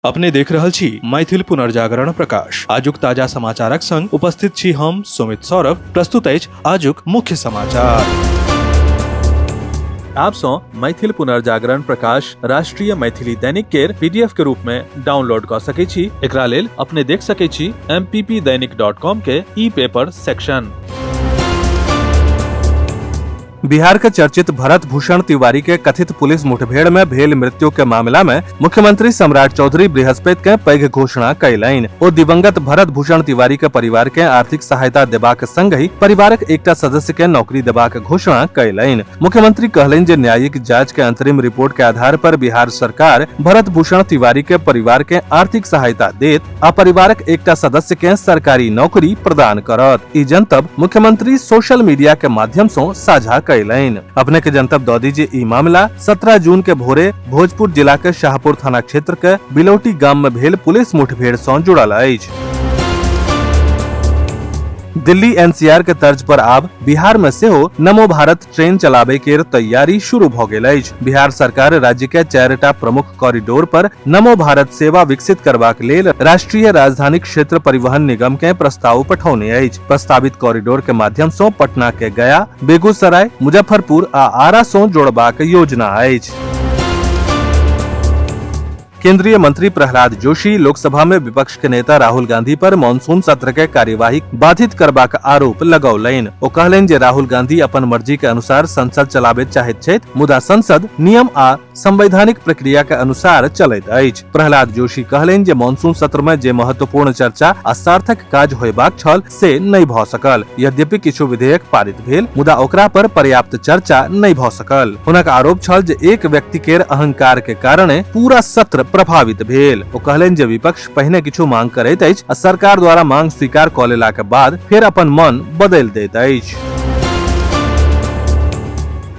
अपने देख रहल छी मैथिल पुनर्जागरण प्रकाश। आजुक ताजा समाचारक संग उपस्थित छी हम सुमित सौरभ। प्रस्तुत अछि आजुक मुख्य समाचार। आप सो मैथिल पुनर्जागरण प्रकाश राष्ट्रीय मैथिली दैनिक केर पीडीएफ के रूप में डाउनलोड कर सके छी। एकरा लेल अपने देख सके छी mppdainik.com के ई पेपर सेक्शन। बिहार के चर्चित भरत भूषण तिवारी के कथित पुलिस मुठभेड़ में भेल मृत्यु के मामला में मुख्यमंत्री सम्राट चौधरी बृहस्पति के पैघ घोषणा कयलनि। ओ दिवंगत भरत भूषण तिवारी के परिवार के आर्थिक सहायता देबाक संगहि परिवारक एकटा सदस्य के नौकरी देबाक घोषणा कयलनि। मुख्यमंत्री कहलनि जे न्यायिक जांच के अंतरिम रिपोर्ट के आधार पर बिहार सरकार भरत भूषण तिवारी के परिवार के आर्थिक सहायता देत आ परिवारक एकटा सदस्य के सरकारी नौकरी प्रदान करत। ई जनतब मुख्यमंत्री सोशल मीडिया के माध्यम से साझा अपने के जनतब दो दीजिए। ई मामला 17 जून के भोरे भोजपुर जिला के शाहपुर थाना क्षेत्र के बिलौटी गांव में भेल पुलिस मुठभेड़ से जुड़ल अछि। दिल्ली एनसीआर के तर्ज पर आब बिहार में सेहो नमो भारत ट्रेन चलाबे के तैयारी शुरू भ गेल अछि। बिहार सरकार राज्य के 4टा प्रमुख कॉरिडोर पर नमो भारत सेवा विकसित करबाक लेल राष्ट्रीय राजधानी क्षेत्र परिवहन निगम के प्रस्ताव पठौने अछि। प्रस्तावित कॉरिडोर के माध्यम से पटना के गया, बेगूसराय, मुजफ्फरपुर आ आरा से जोड़बाक योजना अछि। केंद्रीय मंत्री प्रहलाद जोशी लोकसभा में विपक्ष के नेता राहुल गांधी पर मॉनसून सत्र के कार्यवाही बाधित करबाक आरोप लगौलनि। ओ कहलनि जे राहुल गांधी अपन मर्जी के अनुसार संसद चलाबे चाहैत छथि, मुदा संसद नियम आ संवैधानिक प्रक्रिया के अनुसार चलैत अछि। प्रहलाद जोशी कहलनि जे मॉनसून सत्र में जे महत्वपूर्ण चर्चा आ सार्थक काज होयबाक छल से नहि भ सकल। यद्यपि किछु विधेयक पारित भेल, मुदा ओकरा पर पर्याप्त चर्चा नहि भ सकल। हुनक आरोप छल जे एक व्यक्ति के अहंकार के कारणे पूरा सत्र प्रभावित भेल। ओ कहलनि जे विपक्ष पहिने किछु मांग करैत अछि आ सरकार द्वारा मांग स्वीकार क लेला के बाद फेर अपन मन बदलि दैत अछि।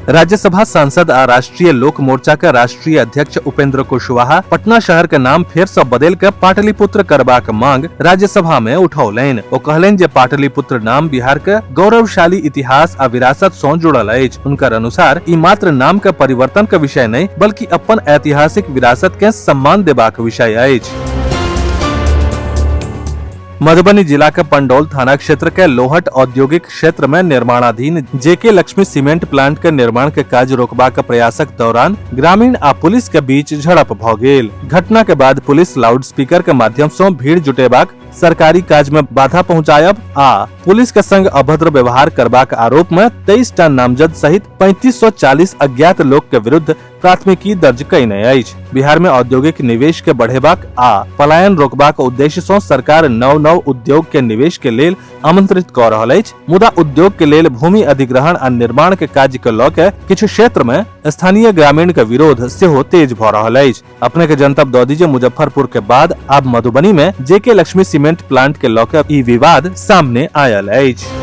राज्यसभा सांसद आ राष्ट्रीय लोक मोर्चा के राष्ट्रीय अध्यक्ष उपेंद्र कुशवाहा पटना शहर के नाम फेर से बदल के पाटलिपुत्र करबाक मांग राज्यसभा में उठौलनि। ओ कहलनि जे पाटलिपुत्र नाम बिहार के गौरवशाली इतिहास आ विरासत से जुड़ल अछि। उनकर अनुसार ई मात्र नाम के परिवर्तन के विषय नहीं बल्कि अपन ऐतिहासिक विरासत के सम्मान देबाक विषय अछि। मधुबनी जिला के पंडौल थाना क्षेत्र के लोहट औद्योगिक क्षेत्र में निर्माणाधीन जेके लक्ष्मी सीमेंट प्लांट के निर्माण के काज रोकबाक प्रयासक दौरान ग्रामीण आ पुलिस के बीच झड़प भ गेल। घटना के बाद पुलिस लाउडस्पीकर के माध्यम से भीड़ जुटेबाक, सरकारी काज में बाधा पहुंचायब आ पुलिस के संग अभद्र व्यवहार करबाक आरोप में 23 टा नामजद सहित 3540 अज्ञात लोक के विरुद्ध प्राथमिकी दर्ज कयने अछि। बिहार में औद्योगिक निवेश के बढ़ेबाक आ पलायन रोकबाक उद्देश्य से सरकार नव उद्योग के निवेश के लेल आमंत्रित क रहल अछि, मुदा उद्योग के लेल भूमि अधिग्रहण आ निर्माण के काज के लऽ के किछु क्षेत्र में स्थानीय ग्रामीण के विरोध सेहो तेज भ रहल अछि। अपने के जनतब दऽ दीजिए मुजफ्फरपुर के बाद अब मधुबनी में जेके लक्ष्मी सीमेंट प्लांट के लऽ के ई विवाद सामने आयल अछि।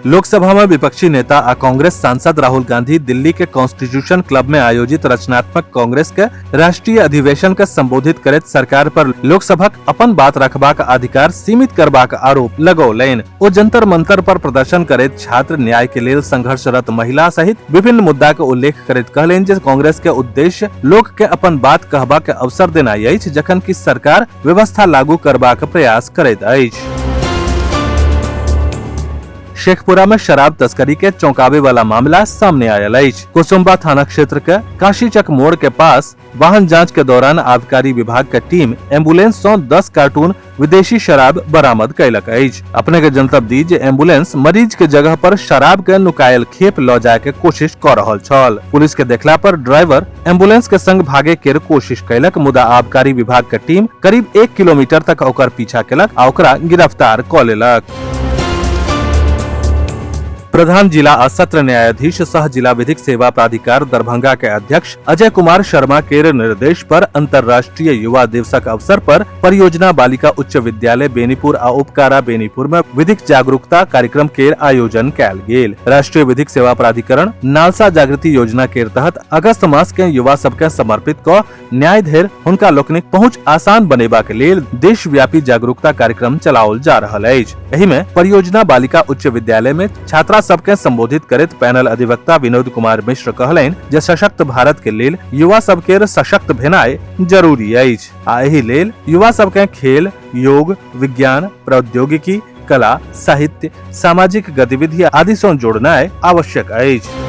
लोकसभा में विपक्षी नेता आ कांग्रेस सांसद राहुल गांधी दिल्ली के कॉन्स्टिट्यूशन क्लब में आयोजित रचनात्मक कांग्रेस के राष्ट्रीय अधिवेशन के संबोधित करैत सरकार पर लोकसभक अपन बात रखबाक अधिकार सीमित करबाक आरोप लगौलनि। ओ जंतर मंतर पर प्रदर्शन करैत छात्र, न्याय के लेल संघर्षरत महिला सहित विभिन्न मुद्दा के उल्लेख करैत कहलनि जे कांग्रेस के उद्देश्य लोक के अपन बात कहबाक अवसर देनाइ अछि, जखन कि सरकार व्यवस्था लागू करबाक प्रयास करैत अछि। शेखपुरा में शराब तस्करी के चौंकावे वाला मामला सामने आयल अछि। कुसुम्बा थाना क्षेत्र के काशीचक मोड़ के पास वाहन जांच के दौरान आबकारी विभाग के टीम एम्बुलेंस से 10 कार्टून विदेशी शराब बरामद कयलक अछि। अपने के जनतब दी जे एम्बुलेंस मरीज के जगह पर शराब के नुकायल खेप लऽ जाय के कोशिश क रहल छल। पुलिस के देखला पर ड्राइवर एम्बुलेंस के संग भागे के कोशिश कयलक, मुदा आबकारी विभाग के टीम करीब 1 किलोमीटर तक ओकर पीछा केलक आ ओकरा गिरफ्तार क लेलक। प्रधान जिला और सत्र न्यायाधीश सह जिला विधिक सेवा प्राधिकार दरभंगा के अध्यक्ष अजय कुमार शर्मा के निर्देश पर अंतर्राष्ट्रीय युवा दिवसक अवसर पर परियोजना बालिका उच्च विद्यालय बेनीपुर आ उपकारा बेनीपुर में विधिक जागरूकता कार्यक्रम के आयोजन कयल गेल। राष्ट्रीय विधिक सेवा प्राधिकरण नालसा जागृति योजना के तहत अगस्त मास के युवा सबके समर्पित क न्याय धरि हुनका लोकनिक पहुँच आसान बनेबाक लेल देशव्यापी जागरूकता कार्यक्रम चलाओल जा रहल अछि। एहि में परियोजना बालिका उच्च विद्यालय में छात्रा सबके संबोधित करैत पैनल अधिवक्ता विनोद कुमार मिश्र कहलनि जे सशक्त भारत के लेल युवा सबके सशक्त भेनाइ जरूरी अछि आ एहि लेल युवा सबके खेल, योग, विज्ञान, प्रौद्योगिकी, कला, साहित्य, सामाजिक गतिविधि आदि सँ जोड़नाइ आवश्यक अछि।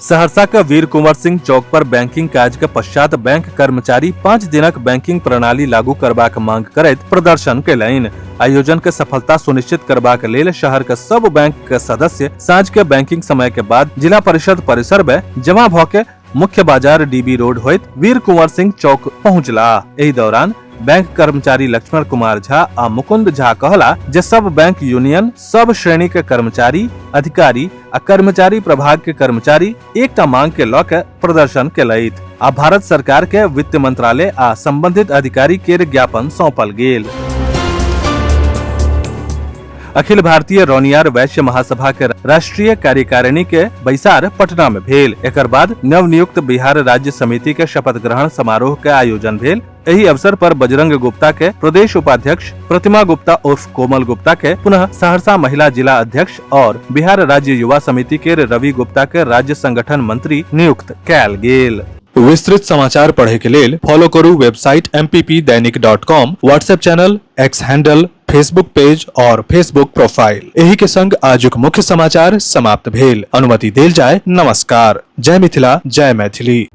सहरसा के वीर कुंवर सिंह चौक पर बैंकिंग काज के पश्चात बैंक कर्मचारी 5 दिनक बैंकिंग प्रणाली लागू करबाक मांग करैत प्रदर्शन केलनि। आयोजन के सफलता सुनिश्चित करबाक लेल शहर के सब बैंक के सदस्य साँझ के बैंकिंग समय के बाद जिला परिषद परिसर में जमा भ के मुख्य बाजार डीबी रोड होइत वीर कुंवर सिंह चौक पहुँचला। एहि दौरान बैंक कर्मचारी लक्ष्मण कुमार झा आ मुकुंद झा कहला जे सब बैंक यूनियन, सब श्रेणी के कर्मचारी, अधिकारी आ कर्मचारी प्रभाग के कर्मचारी एकटा मांग के लऽ के प्रदर्शन केलथि आ भारत सरकार के वित्त मंत्रालय आ संबंधित अधिकारी के ज्ञापन सौंपल गेल। अखिल भारतीय रौनियार वैश्य महासभा के राष्ट्रीय कार्यकारिणी के बैसार पटना में भेल। एकर बाद नवनियुक्त बिहार राज्य समिति के शपथ ग्रहण समारोह के आयोजन भेल। एही अवसर पर बजरंग गुप्ता के प्रदेश उपाध्यक्ष, प्रतिमा गुप्ता उर्फ कोमल गुप्ता के पुनः सहरसा महिला जिला अध्यक्ष और बिहार राज्य युवा समिति के रवि गुप्ता के राज्य संगठन मंत्री नियुक्त कैल गेल। विस्तृत समाचार पढ़े के लेल फॉलो करू website mppdainik.com, WhatsApp channel, x handle, Facebook page और फेसबुक प्रोफाइल। एही के संग आजुक मुख्य समाचार समाप्त भेल। अनुमति देल जाय। नमस्कार। जय मिथिला, जय मैथिली।